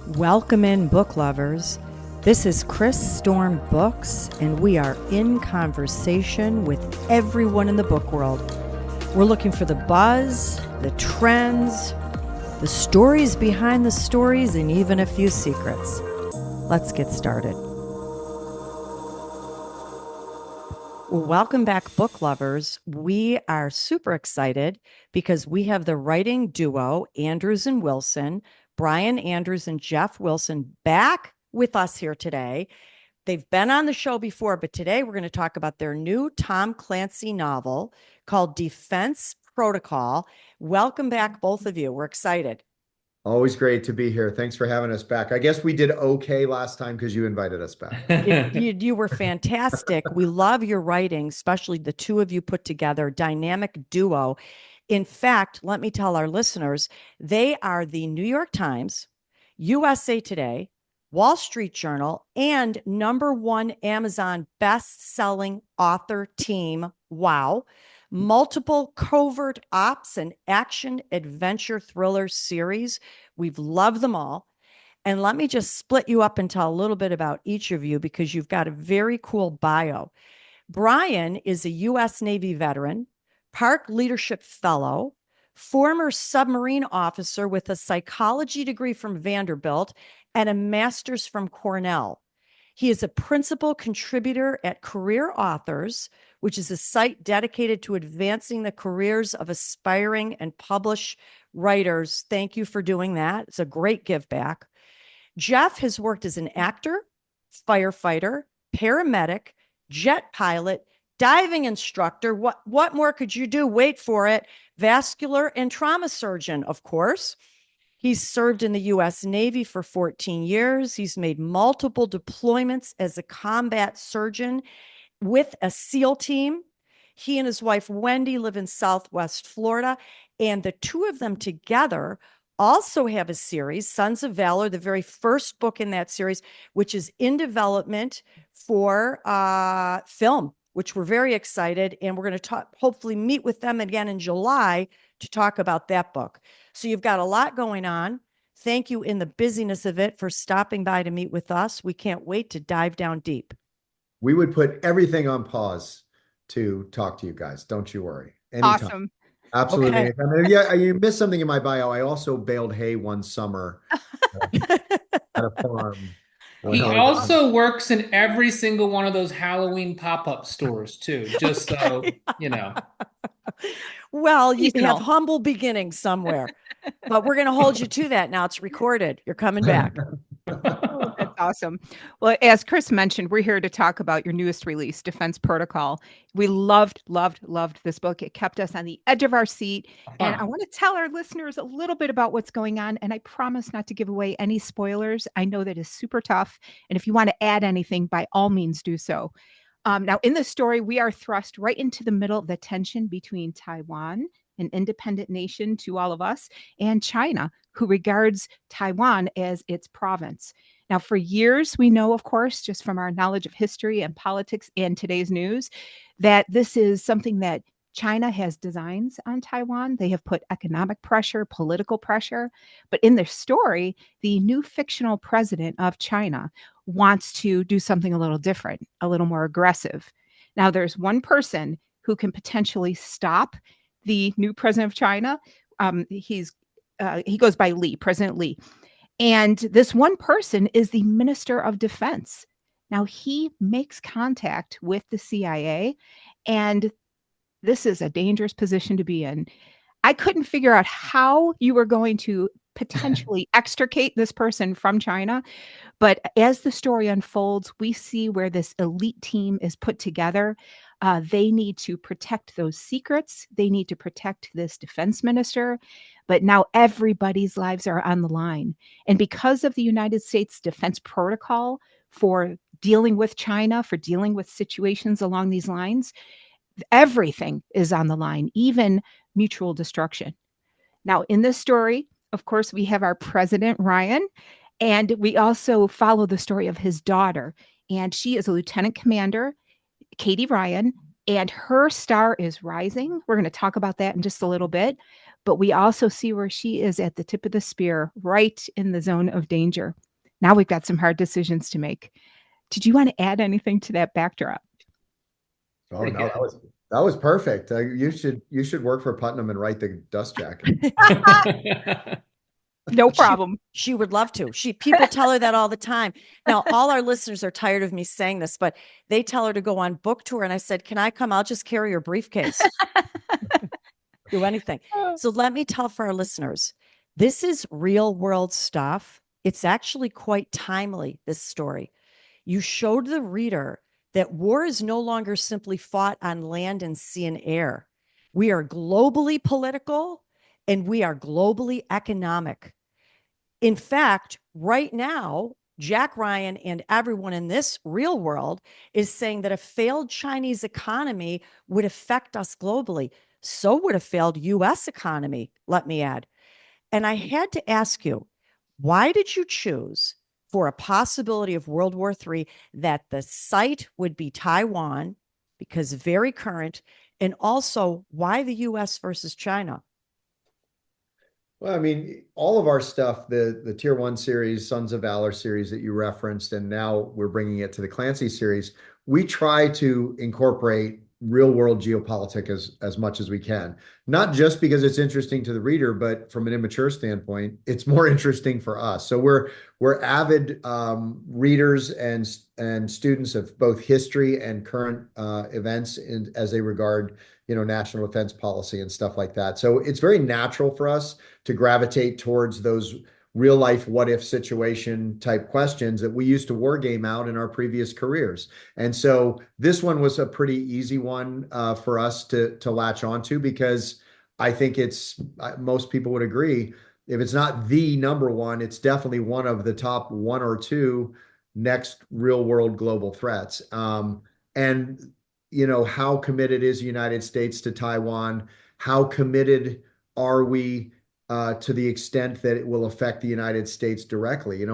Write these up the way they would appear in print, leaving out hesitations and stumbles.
Welcome in, book lovers. This is Chris Storm Books, and we are in conversation with everyone in the book world. We're looking for the buzz, the trends, the stories behind the stories, and even a few secrets. Let's get started. Welcome back, book lovers. We are super excited because we have the writing duo, Andrews and Wilson, Brian Andrews and Jeff Wilson, back with us here today. They've been on the show before, but today we're going to talk about their new Tom Clancy novel called Defense Protocol. Welcome back, both of you. We're excited. Always great to be here. Thanks for having us back. I guess we did okay last time because you invited us back. You were fantastic. We love your writing, especially the two of you put together, dynamic duo. In fact, let me tell our listeners, they are the New York Times, USA Today, Wall Street Journal, and #1 Amazon best-selling author team. Wow. Multiple covert ops and action adventure thriller series. We've loved them all. And let me just split you up and tell a little bit about each of you because you've got a very cool bio. Brian is a U.S. Navy veteran, Park Leadership Fellow, former submarine officer with a psychology degree from Vanderbilt and a master's from Cornell. He is a principal contributor at Career Authors, which is a site dedicated to advancing the careers of aspiring and published writers. Thank you for doing that. It's a great give back. Jeff has worked as an actor, firefighter, paramedic, jet pilot, diving instructor. What more could you do? Wait for it. Vascular and trauma surgeon, of course. He's served in the U.S. Navy for 14 years. He's made multiple deployments as a combat surgeon with a SEAL team. He and his wife, Wendy, live in Southwest Florida, and the two of them together also have a series, Sons of Valor, the very first book in that series, which is in development for film, which we're very excited. And we're going to hopefully meet with them again in July to talk about that book. So you've got a lot going on. Thank you in the busyness of it for stopping by to meet with us. We can't wait to dive down deep. We would put everything on pause to talk to you guys. Don't you worry. Anytime. Awesome. Absolutely. Okay. Anytime. Yeah, you missed something in my bio. I also baled hay one summer at a farm. He also works in every single one of those Halloween pop-up stores too, just so you know. Well, you have humble beginnings somewhere, but we're going to hold you to that now. It's recorded. You're coming back. Oh, that's awesome. Well, as Chris mentioned, we're here to talk about your newest release, Defense Protocol. We loved this book. It kept us on the edge of our seat. And I want to tell our listeners a little bit about what's going on. And I promise not to give away any spoilers. I know that is super tough. And if you want to add anything, by all means, do so. Now, in this story, we are thrust right into the middle of the tension between Taiwan, an independent nation to all of us, and China, who regards Taiwan as its province. Now, for years, we know, of course, just from our knowledge of history and politics and today's news, that this is something that China has designs on Taiwan. They have put economic pressure, political pressure. But in their story, the new fictional president of China wants to do something a little different, a little more aggressive. Now, there's one person who can potentially stop the new president of China. He goes by Li, President Li. And this one person is the Minister of Defense. Now, he makes contact with the CIA, and this is a dangerous position to be in. I couldn't figure out how you were going to potentially extricate this person from China. But as the story unfolds, we see where this elite team is put together. They need to protect those secrets. They need to protect this defense minister. But now everybody's lives are on the line. And because of the United States Defense Protocol for dealing with China, for dealing with situations along these lines, everything is on the line, even mutual destruction. Now, in this story, of course, we have our president, Ryan, and we also follow the story of his daughter. And she is a lieutenant commander, Katie Ryan, and her star is rising. We're going to talk about that in just a little bit. but we also see where she is at the tip of the spear, right in the zone of danger. Now we've got some hard decisions to make. Did you want to add anything to that backdrop? Oh Pretty no, good. that was perfect. You should work for Putnam and write the dust jacket. No She problem. she would love to. People tell her that all the time. Now, all our listeners are tired of me saying this, but they tell her to go on book tour. And I said, can I come? I'll just carry your briefcase. Do anything. So let me tell for our listeners, this is real world stuff. It's actually quite timely, this story. You showed the reader that war is no longer simply fought on land and sea and air. We are globally political and we are globally economic. In fact, right now, Jack Ryan and everyone in this real world is saying that a failed Chinese economy would affect us globally. So would a failed US economy, let me add. And I had to ask you, why did you choose for a possibility of World War III that the site would be Taiwan, because very current, and also why the US versus China? Well, I mean, all of our stuff, the Tier 1 series, Sons of Valor series that you referenced, and now we're bringing it to the Clancy series, we try to incorporate real world geopolitics as much as we can. Not just because it's interesting to the reader, but from an immature standpoint, it's more interesting for us. So we're avid readers and students of both history and current events as they regard, national defense policy and stuff like that. So it's very natural for us to gravitate towards those real life what if situation type questions that we used to war game out in our previous careers. And so this one was a pretty easy one for us to latch onto, because I think it's most people would agree, if it's not the number one, it's definitely one of the top one or two next real world global threats. And how committed is the United States to Taiwan? How committed are we to the extent that it will affect the United States directly?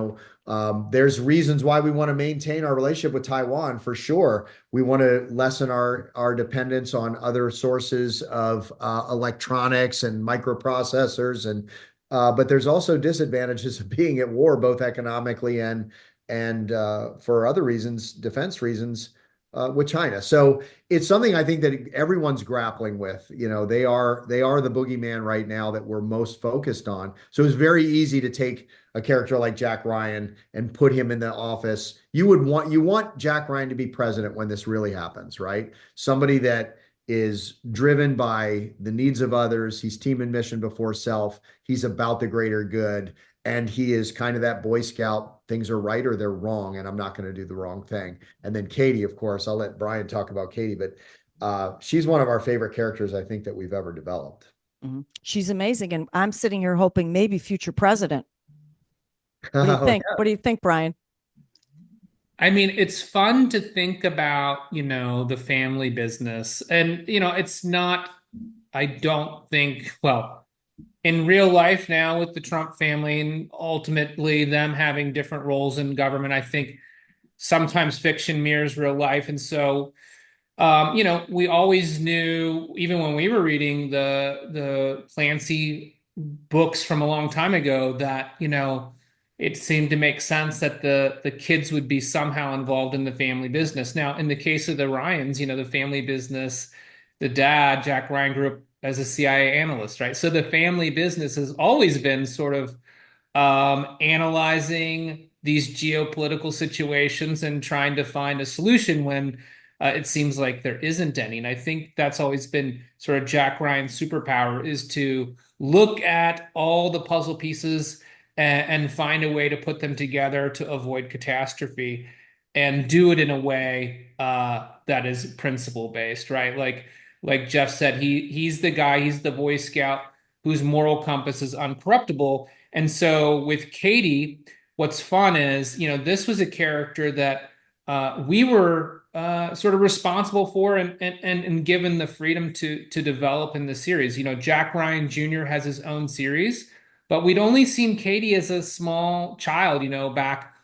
There's reasons why we want to maintain our relationship with Taiwan for sure. We want to lessen our dependence on other sources of electronics and microprocessors, and but there's also disadvantages of being at war, both economically and for other reasons, defense reasons, with China. So it's something I think that everyone's grappling with. They are the boogeyman right now that we're most focused on. So it's very easy to take a character like Jack Ryan and put him in the office. You want Jack Ryan to be president when this really happens, right? Somebody that is driven by the needs of others. He's team and mission before self. He's about the greater good. And he is kind of that Boy Scout, things are right or they're wrong, and I'm not going to do the wrong thing. And then Katie, of course, I'll let Brian talk about Katie, but she's one of our favorite characters I think that we've ever developed. Mhm. She's amazing. And I'm sitting here hoping maybe future president. What do you Oh, think? What do you think, Brian? I mean, it's fun to think about, the family business. And, it's not, I don't think, well, in real life now with the Trump family and ultimately them having different roles in government, I think sometimes fiction mirrors real life. And so, we always knew, even when we were reading the Clancy books from a long time ago, that it seemed to make sense that the kids would be somehow involved in the family business. Now, in the case of the Ryans, the family business, the dad, Jack Ryan, grew up as a CIA analyst, right? So the family business has always been sort of analyzing these geopolitical situations and trying to find a solution when it seems like there isn't any. And I think that's always been sort of Jack Ryan's superpower, is to look at all the puzzle pieces and find a way to put them together to avoid catastrophe, and do it in a way that is principle based, right? Like Jeff said, he's the guy, he's the Boy Scout whose moral compass is uncorruptible. And so with Katie, what's fun is, this was a character that we were sort of responsible for and given the freedom to develop in the series. Jack Ryan Jr. has his own series, but we'd only seen Katie as a small child, back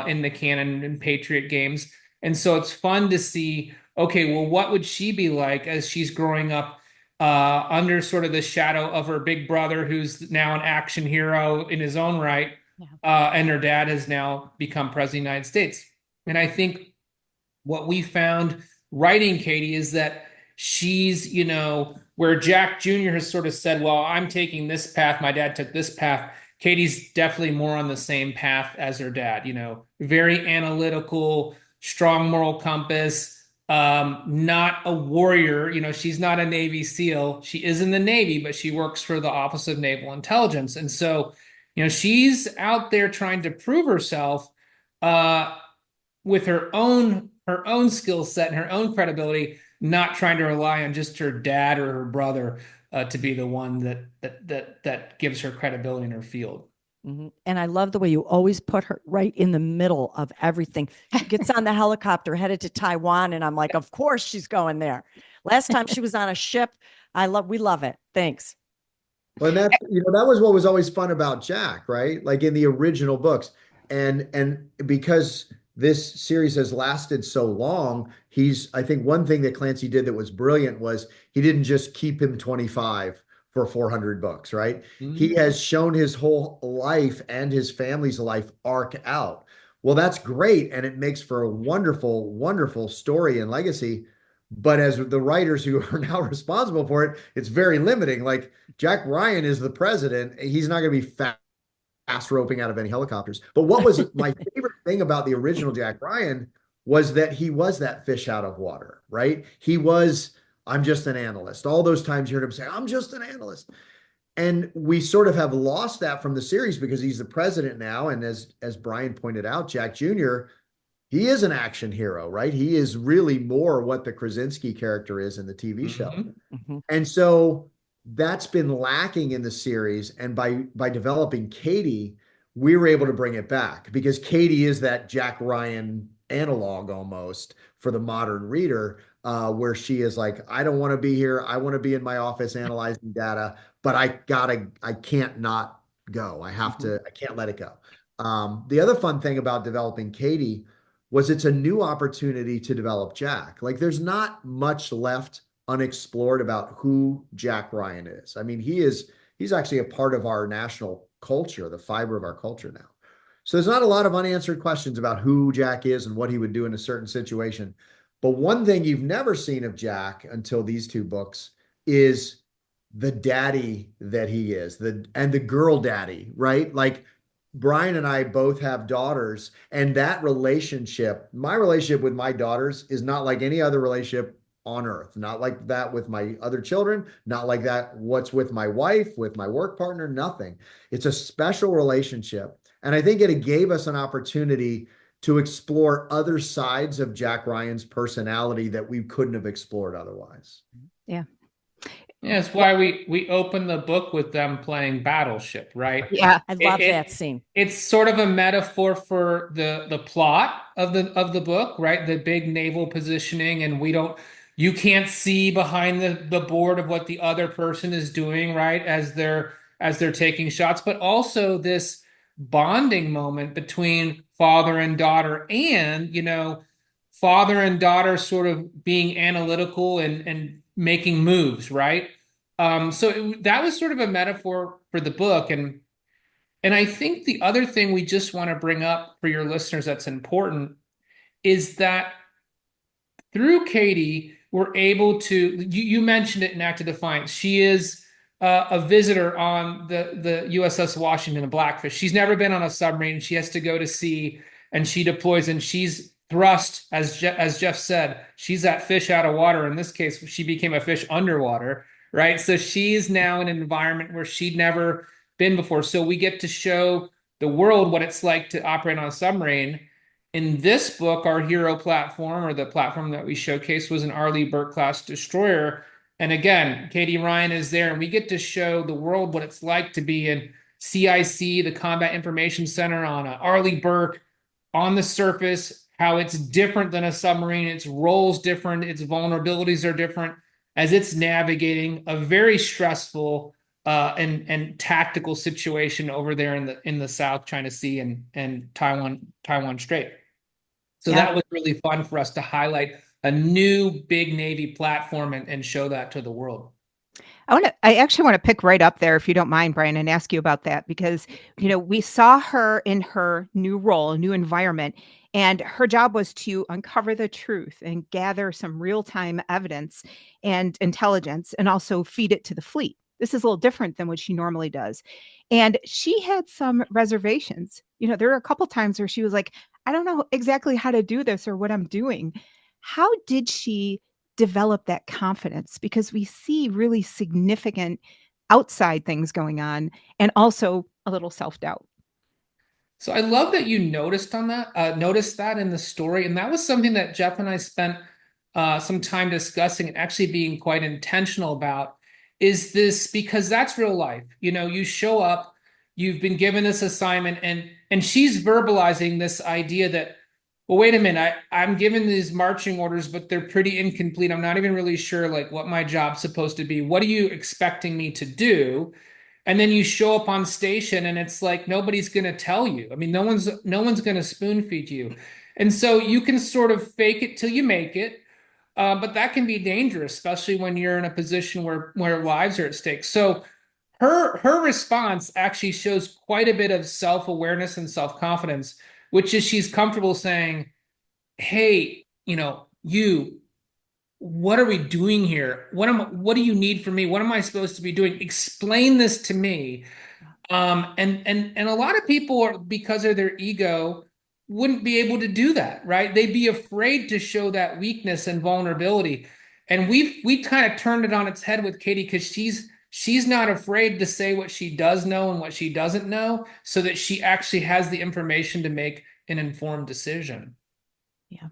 in the canon and Patriot games. And so it's fun to see, okay, well, what would she be like as she's growing up under sort of the shadow of her big brother, who's now an action hero in his own right. Yeah. And her dad has now become president of the United States. And I think what we found writing Katie is that she's, where Jack Jr. has sort of said, well, I'm taking this path, my dad took this path. Katie's definitely more on the same path as her dad, very analytical, strong moral compass, not a warrior. She's not a Navy SEAL. She is in the Navy, but she works for the Office of Naval Intelligence. And so, she's out there trying to prove herself with her own skill set and her own credibility, not trying to rely on just her dad or her brother to be the one that gives her credibility in her field. Mm-hmm. And I love the way you always put her right in the middle of everything. She gets on the helicopter headed to Taiwan, and I'm like, of course she's going there. Last time she was on a ship. We love it. Thanks. Well, and that was what was always fun about Jack, right? Like in the original books. And because this series has lasted so long, I think one thing that Clancy did that was brilliant was he didn't just keep him 25 for 400 books, right? He has shown his whole life and his family's life arc out. Well, that's great. And it makes for a wonderful, wonderful story and legacy. But as the writers who are now responsible for it, it's very limiting. Like Jack Ryan is the president. He's not going to be fast roping out of any helicopters. But what was my favorite thing about the original Jack Ryan was that he was that fish out of water, right? I'm just an analyst. All those times you heard him say, I'm just an analyst. And we sort of have lost that from the series because he's the president now. And as Brian pointed out, Jack Jr., he is an action hero, right? He is really more what the Krasinski character is in the TV show. Mm-hmm. And so that's been lacking in the series. And by developing Katie, we were able to bring it back because Katie is that Jack Ryan analog almost for the modern reader, where she is like, I don't want to be here. I want to be in my office analyzing data, but I can't not go. I can't let it go. The other fun thing about developing Katie was it's a new opportunity to develop Jack. Like there's not much left unexplored about who Jack Ryan is. I mean, he's actually a part of our national culture, the fiber of our culture now. So there's not a lot of unanswered questions about who Jack is and what he would do in a certain situation. But one thing you've never seen of Jack until these two books is the daddy that he is, and the girl daddy, right? Like Brian and I both have daughters, and that relationship, my relationship with my daughters is not like any other relationship on earth, not like that with my other children, not like that what's with my wife, with my work partner, nothing. It's a special relationship. And I think it gave us an opportunity to explore other sides of Jack Ryan's personality that we couldn't have explored otherwise. Yeah. Yeah, that's why we open the book with them playing Battleship, right? Yeah. I love that scene. It's sort of a metaphor for the plot of the book, right? The big naval positioning, and you can't see behind the board of what the other person is doing, right? As they're taking shots, but also this bonding moment between father and daughter, and father and daughter sort of being analytical and making moves, right? So that was sort of a metaphor for the book. And I think the other thing we just want to bring up for your listeners that's important is that through Katie, we're able to, you mentioned it in Act of Defiance. She is a visitor on the USS Washington, a Blackfish. She's never been on a submarine. She has to go to sea, and she deploys, and she's thrust, as Jeff said, she's that fish out of water. In this case, she became a fish underwater, right? So she's now in an environment where she'd never been before. So we get to show the world what it's like to operate on a submarine. In this book, our hero platform, or the platform that we showcased, was an Arleigh Burke-class destroyer. And again, Katie Ryan is there, and we get to show the world what it's like to be in CIC, the Combat Information Center, on a Arleigh Burke, on the surface, how it's different than a submarine. Its role's different, its vulnerabilities are different as it's navigating a very stressful and tactical situation over there in the South China Sea and Taiwan Strait. So that was really fun for us to highlight a new big Navy platform and show that to the world. I actually want to pick right up there, if you don't mind, Brian, and ask you about that because, we saw her in her new role, a new environment, and her job was to uncover the truth and gather some real-time evidence and intelligence and also feed it to the fleet. This is a little different than what she normally does. And she had some reservations. There were a couple times where she was like, I don't know exactly how to do this or what I'm doing. How did she develop that confidence, because we see really significant outside things going on and also a little self-doubt. So I love that you noticed that in the story, and that was something that Jeff and I spent some time discussing and actually being quite intentional about. Is this because that's real life? You show up, you've been given this assignment, and she's verbalizing this idea that, well, wait a minute, I'm given these marching orders, but they're pretty incomplete. I'm not even really sure like what my job's supposed to be. What are you expecting me to do? And then you show up on station and it's like nobody's going to tell you. I mean, no one's going to spoon feed you. And so you can sort of fake it till you make it. But that can be dangerous, especially when you're in a position where lives are at stake. So her response actually shows quite a bit of self-awareness and self-confidence, which is she's comfortable saying, "Hey, you, what are we doing here? What do you need from me? What am I supposed to be doing? Explain this to me." And a lot of people are, because of their ego, wouldn't be able to do that, right? They'd be afraid to show that weakness and vulnerability. And we kind of turned it on its head with Katie because she's not afraid to say what she does know and what she doesn't know, so that she actually has the information to make an informed decision. Yeah.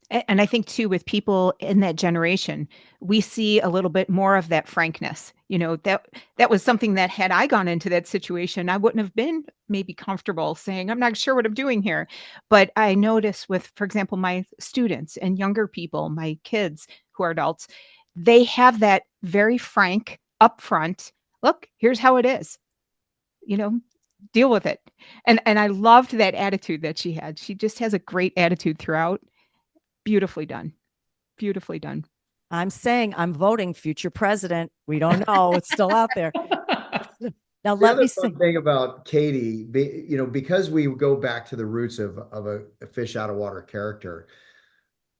And I think too, with people in that generation, we see a little bit more of that frankness. That was something that had I gone into that situation, I wouldn't have been maybe comfortable saying, I'm not sure what I'm doing here. But I notice with, for example, my students and younger people, my kids who are adults, they have that very frank, upfront, look, here's how it is, you know, deal with it. And I loved that attitude that she had. She just has a great attitude throughout. Beautifully done. Beautifully done. I'm saying I'm voting future president. We don't know. It's still out there. Now The let other me see. fun thing about Katie, because we go back to the roots of a fish out of water character,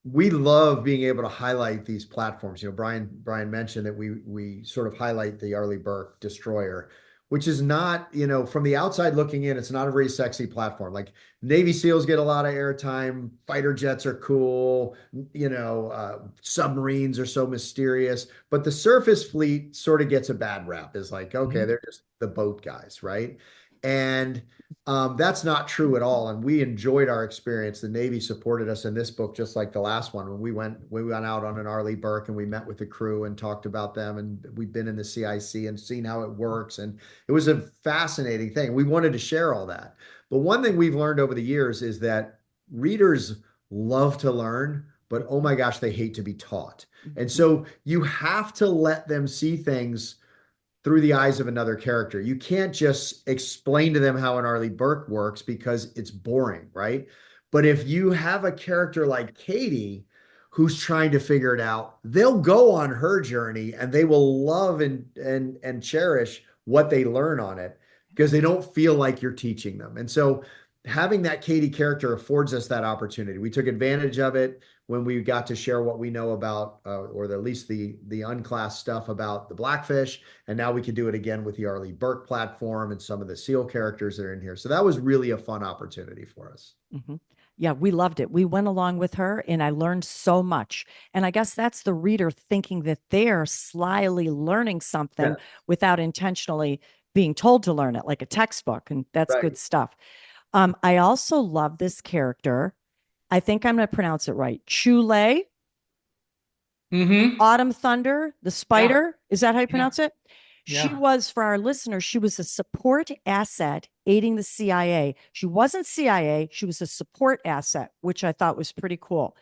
we love being able to highlight these platforms. Brian mentioned that we sort of highlight the Arleigh Burke destroyer, which is not, from the outside looking in, it's not a very sexy platform. Like Navy SEALs get a lot of airtime, fighter jets are cool, submarines are so mysterious, but the surface fleet sort of gets a bad rap. Is like, okay, they're just the boat guys, right? And that's not true at all. And we enjoyed our experience. The Navy supported us in this book, just like the last one. When we went out on an Arleigh Burke and we met with the crew and talked about them. And we've been in the CIC and seen how it works. And it was a fascinating thing. We wanted to share all that. But one thing we've learned over the years is that readers love to learn, but oh my gosh, they hate to be taught. And so you have to let them see things through the eyes of another character. You can't just explain to them how an Arleigh Burke works because it's boring, right? But if you have a character like Katie who's trying to figure it out, they'll go on her journey and they will love and cherish what they learn on it because they don't feel like you're teaching them. And so having that Katie character affords us that opportunity. We took advantage of it when we got to share what we know about, or at least the unclassed stuff about the Blackfish. And now we could do it again with the Arleigh Burke platform and some of the SEAL characters that are in here. So that was really a fun opportunity for us. Mm-hmm. Yeah, we loved it. We went along with her and I learned so much. And I guess that's the reader thinking that they're slyly learning something Yeah, without intentionally being told to learn it, like a textbook. And that's right. good stuff. I also love this character. I think I'm going to pronounce it right. Chule, Mm-hmm. Autumn Thunder, the Yeah. spider. Is that how you Yeah. pronounce it? She Yeah. was, for our listeners, she was a support asset aiding the CIA. She wasn't CIA, she was a support asset, which I thought was pretty cool.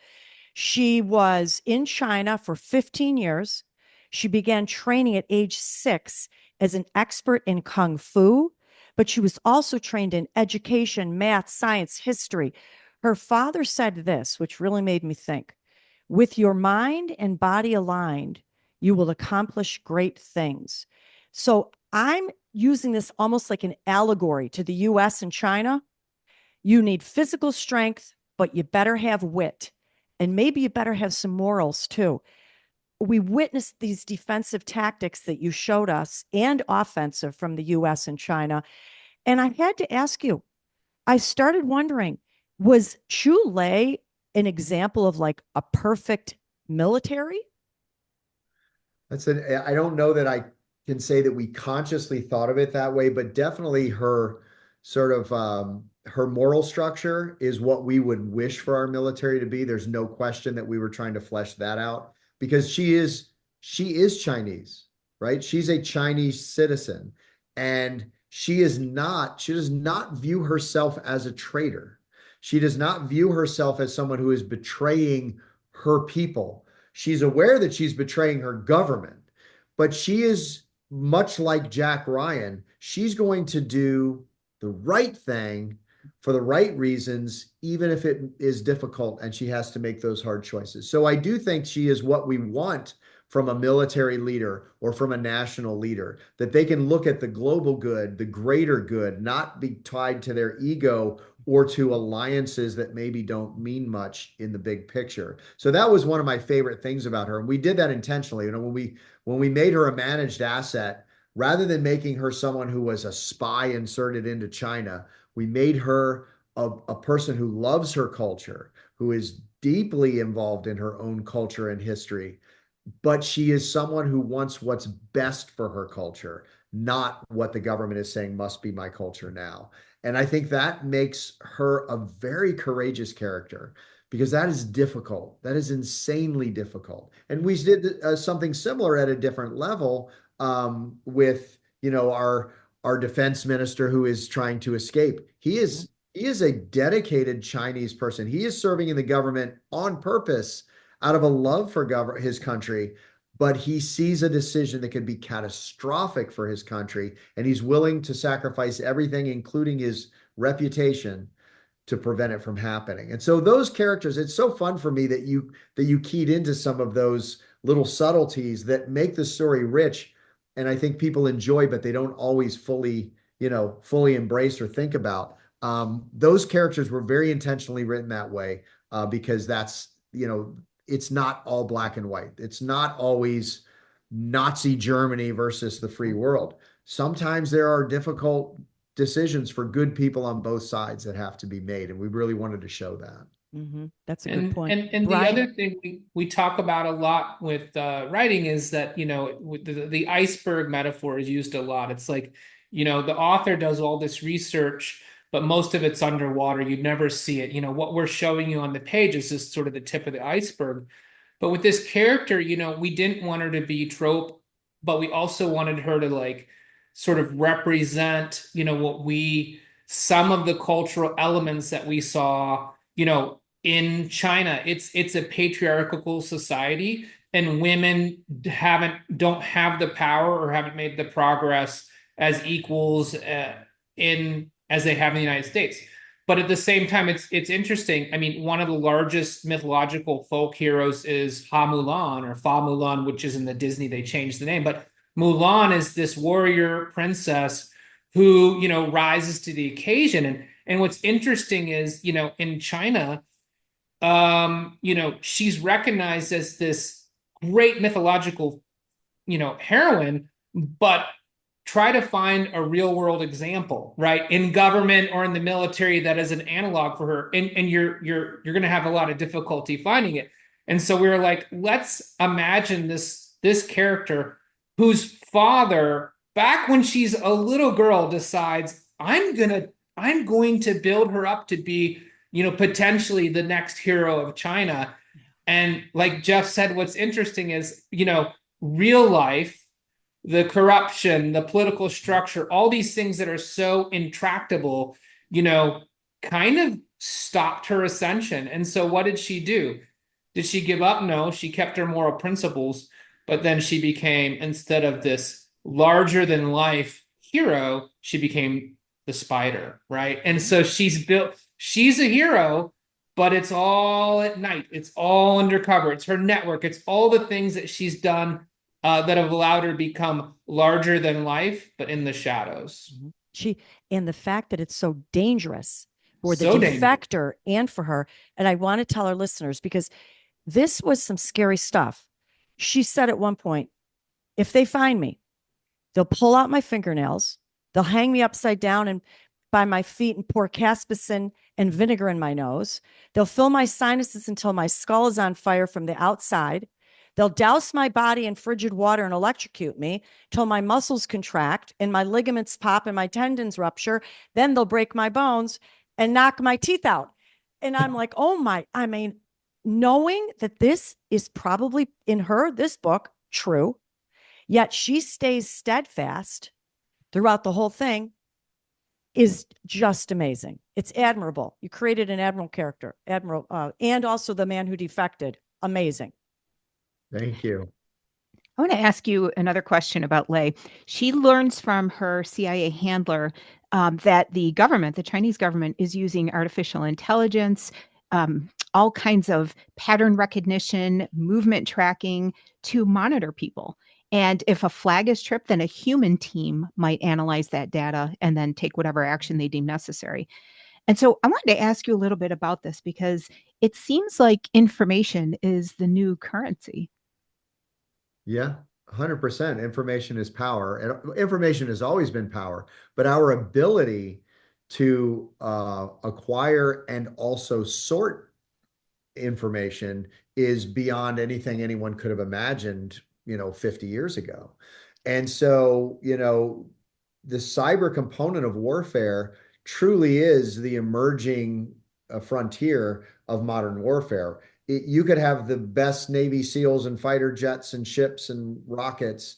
She was in China for 15 years. She began training at age 6 as an expert in Kung Fu, but she was also trained in education, math, science, history. Her father said this, which really made me think: with your mind and body aligned, you will accomplish great things. So I'm using this almost like an allegory to the US and China. You need physical strength, but you better have wit. And maybe you better have some morals too. We witnessed these defensive tactics that you showed us and offensive from the US and China. And I had to ask you, I started wondering, was Chu Lei an example of like a perfect military? I don't know that I can say that we consciously thought of it that way, but definitely her sort of her moral structure is what we would wish for our military to be. There's no question that we were trying to flesh that out because she is Chinese, right? She's a Chinese citizen, and she does not view herself as a traitor. She does not view herself as someone who is betraying her people. She's aware that she's betraying her government, but she is much like Jack Ryan. She's going to do the right thing for the right reasons, even if it is difficult and she has to make those hard choices. So I do think she is what we want from a military leader or from a national leader, that they can look at the global good, the greater good, not be tied to their ego or to alliances that maybe don't mean much in the big picture. So that was one of my favorite things about her. And we did that intentionally. When we made her a managed asset, rather than making her someone who was a spy inserted into China, we made her a person who loves her culture, who is deeply involved in her own culture and history, but she is someone who wants what's best for her culture, not what the government is saying must be my culture now. And I think that makes her a very courageous character because that is difficult. That is insanely difficult. And we did something similar at a different level with, our defense minister who is trying to escape. He is a dedicated Chinese person. He is serving in the government on purpose out of a love for his country, but he sees a decision that could be catastrophic for his country, and he's willing to sacrifice everything, including his reputation, to prevent it from happening. And so those characters, it's so fun for me that you keyed into some of those little subtleties that make the story rich, and I think people enjoy, but they don't always fully embrace or think about. Those characters were very intentionally written that way because it's not all black and white. It's not always Nazi Germany versus the free world. Sometimes there are difficult decisions for good people on both sides that have to be made, and we really wanted to show that. That's a good point. And the other thing we talk about a lot with writing is that, with the iceberg metaphor is used a lot. It's like, the author does all this research, but most of it's underwater. You never see it. What we're showing you on the page is just sort of the tip of the iceberg. But with this character, we didn't want her to be trope, but we also wanted her to like sort of represent, some of the cultural elements that we saw, in China. It's a patriarchal society, and women don't have the power or haven't made the progress as equals as they have in the United States. But at the same time, it's interesting. I mean, one of the largest mythological folk heroes is Ha Mulan, or Fa Mulan, which is in the Disney, they changed the name. But Mulan is this warrior princess who, rises to the occasion. And what's interesting is, in China, she's recognized as this great mythological, heroine, but try to find a real world example, right, in government or in the military that is an analog for her, and you're going to have a lot of difficulty finding it. And so we were like, let's imagine this character whose father, back when she's a little girl, decides I'm going to build her up to be, potentially the next hero of China. And like Jeff said, what's interesting is, real life, the corruption, the political structure, all these things that are so intractable, kind of stopped her ascension. And so what did she do? Did she give up? No, she kept her moral principles, but then she became, instead of this larger than life hero, she became the spider, right? And so she's a hero, but it's all at night. It's all undercover. It's her network. It's all the things that she's done that have allowed her to become larger than life, but in the shadows. And the fact that it's so dangerous for the So dangerous. defector and for her. And I want to tell our listeners, because this was some scary stuff. She said at one point, if they find me, they'll pull out my fingernails, they'll hang me upside down and by my feet and pour caspicin and vinegar in my nose. They'll fill my sinuses until my skull is on fire from the outside. They'll douse my body in frigid water and electrocute me till my muscles contract and my ligaments pop and my tendons rupture. Then they'll break my bones and knock my teeth out. And I'm like, oh my, I mean, knowing that this is probably in her, this book, true, yet she stays steadfast throughout the whole thing is just amazing. It's admirable. You created an admirable character, and also the man who defected. Amazing. Thank you. I want to ask you another question about Lei. She learns from her CIA handler that the government, the Chinese government, is using artificial intelligence, all kinds of pattern recognition, movement tracking to monitor people. And if a flag is tripped, then a human team might analyze that data and then take whatever action they deem necessary. And so I wanted to ask you a little bit about this because it seems like information is the new currency. Yeah, 100%. Information is power, and information has always been power, but our ability to acquire and also sort information is beyond anything anyone could have imagined, 50 years ago. And so, the cyber component of warfare truly is the emerging frontier of modern warfare. You could have the best Navy SEALs and fighter jets and ships and rockets,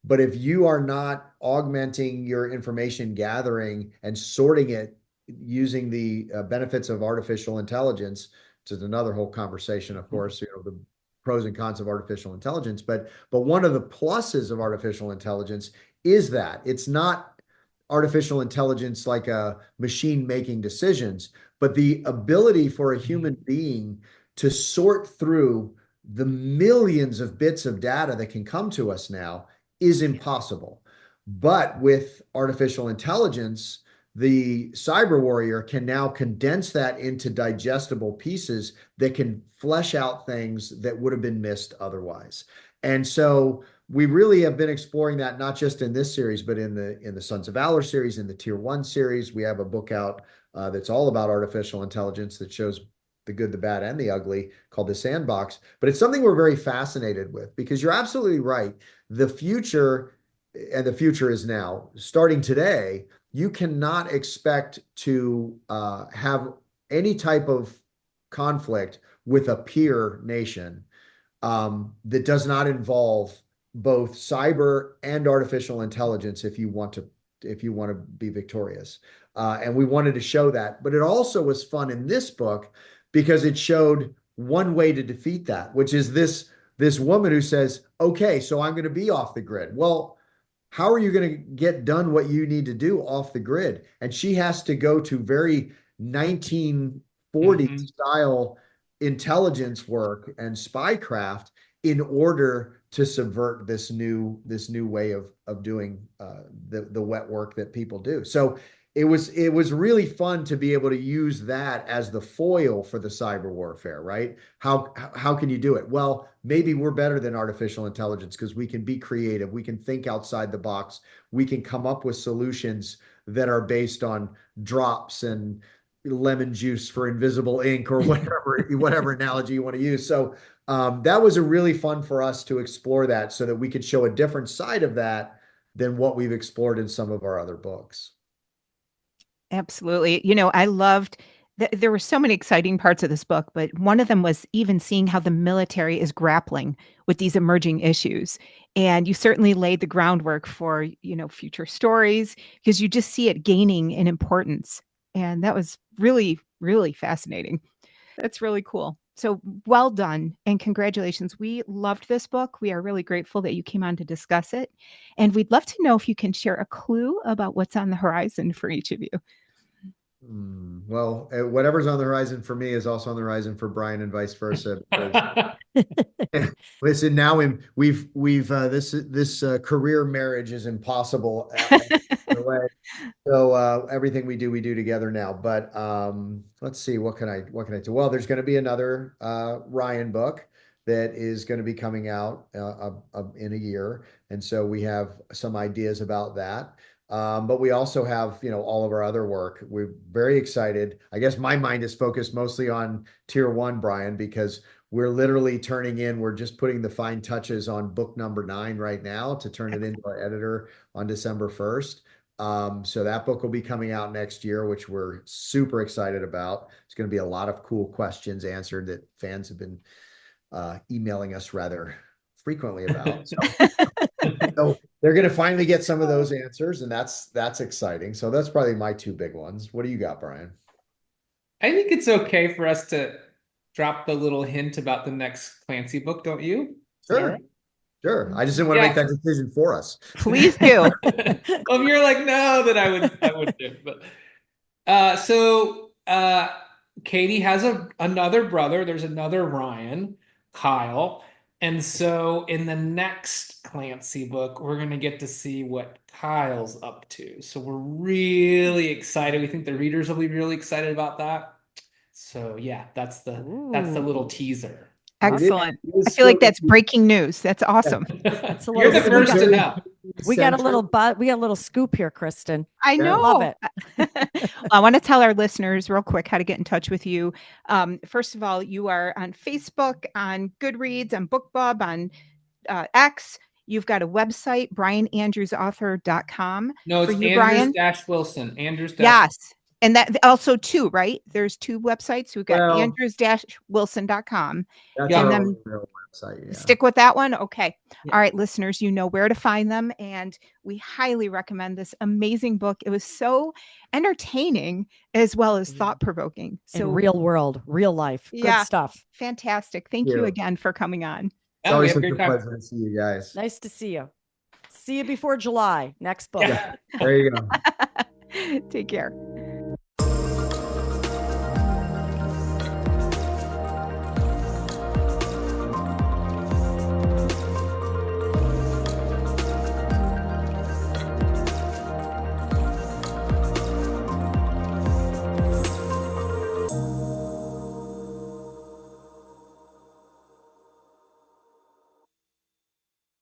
but if you are not augmenting your information gathering and sorting it using the benefits of artificial intelligence, which is another whole conversation, of course, the pros and cons of artificial intelligence. But one of the pluses of artificial intelligence is that it's not artificial intelligence like a machine making decisions, but the ability for a human being to sort through the millions of bits of data that can come to us now is impossible. But with artificial intelligence, the cyber warrior can now condense that into digestible pieces that can flesh out things that would have been missed otherwise. And so we really have been exploring that not just in this series, but in the Sons of Valor series, in the Tier 1 series. We have a book out that's all about artificial intelligence that shows the good, the bad, and the ugly, called The Sandbox. But it's something we're very fascinated with because you're absolutely right. The future, and the future is now, starting today, you cannot expect to have any type of conflict with a peer nation that does not involve both cyber and artificial intelligence if you want to be victorious. And we wanted to show that. But it also was fun in this book because it showed one way to defeat that, which is this woman who says, okay, so I'm going to be off the grid. Well, how are you going to get done what you need to do off the grid? And she has to go to very 1940s style intelligence work and spycraft in order to subvert this new way of doing the wet work that people do. So it was really fun to be able to use that as the foil for the cyber warfare, right? How can you do it? Well, maybe we're better than artificial intelligence because we can be creative, we can think outside the box, we can come up with solutions that are based on drops and lemon juice for invisible ink or whatever analogy you want to use. So that was a really fun for us to explore that so that we could show a different side of that than what we've explored in some of our other books. Absolutely. I loved there were so many exciting parts of this book, but one of them was even seeing how the military is grappling with these emerging issues. And you certainly laid the groundwork for, future stories because you just see it gaining in importance. And that was really, really fascinating. That's really cool. So well done and congratulations. We loved this book. We are really grateful that you came on to discuss it. And we'd love to know if you can share a clue about what's on the horizon for each of you. Well, whatever's on the horizon for me is also on the horizon for Brian and vice versa. Listen, now we've this career marriage is impossible in a way. So everything we do together now. But let's see, what can I do? Well, there's going to be another Ryan book that is going to be coming out in a year, and so we have some ideas about that. But we also have, all of our other work. We're very excited. I guess my mind is focused mostly on Tier 1, Brian, because we're literally turning in. We're just putting the fine touches on book number 9 right now to turn it into our editor on December 1st. So that book will be coming out next year, which we're super excited about. It's going to be a lot of cool questions answered that fans have been emailing us rather frequently about. So they're going to finally get some of those answers, and that's exciting. So that's probably my 2 big ones. What do you got, Brian? I think it's okay for us to drop the little hint about the next Clancy book, don't you? Sure. Sure. I just didn't want to make that decision for us. Please do. Well, if you're like, no, then I would do. But Katie has another brother. There's another Ryan, Kyle. And so in the next Clancy book, we're gonna get to see what Kyle's up to. So we're really excited. We think the readers will be really excited about that. So yeah, that's the little teaser. Excellent. I feel like that's breaking news. That's awesome. That's a You're little the first to know. We got a little scoop here, Kristen. I know. Love it. I want to tell our listeners real quick how to get in touch with you. First of all, you are on Facebook, on Goodreads, on BookBub, on X. You've got a website, brianandrewsauthor.com. No, it's Andrews-Wilson. Yes. And that also too, right? There's 2 websites. We've got andrews-wilson.com. That's and our then real website. Yeah. Stick with that one. Okay. Yeah. All right, listeners, you know where to find them. And we highly recommend this amazing book. It was so entertaining as well as thought-provoking. So in real world, real life. Yeah. Good stuff. Fantastic. Thank you again for coming on. It's always such a pleasure to see you guys. Nice to see you. See you before July. Next book. Yeah. There you go. Take care.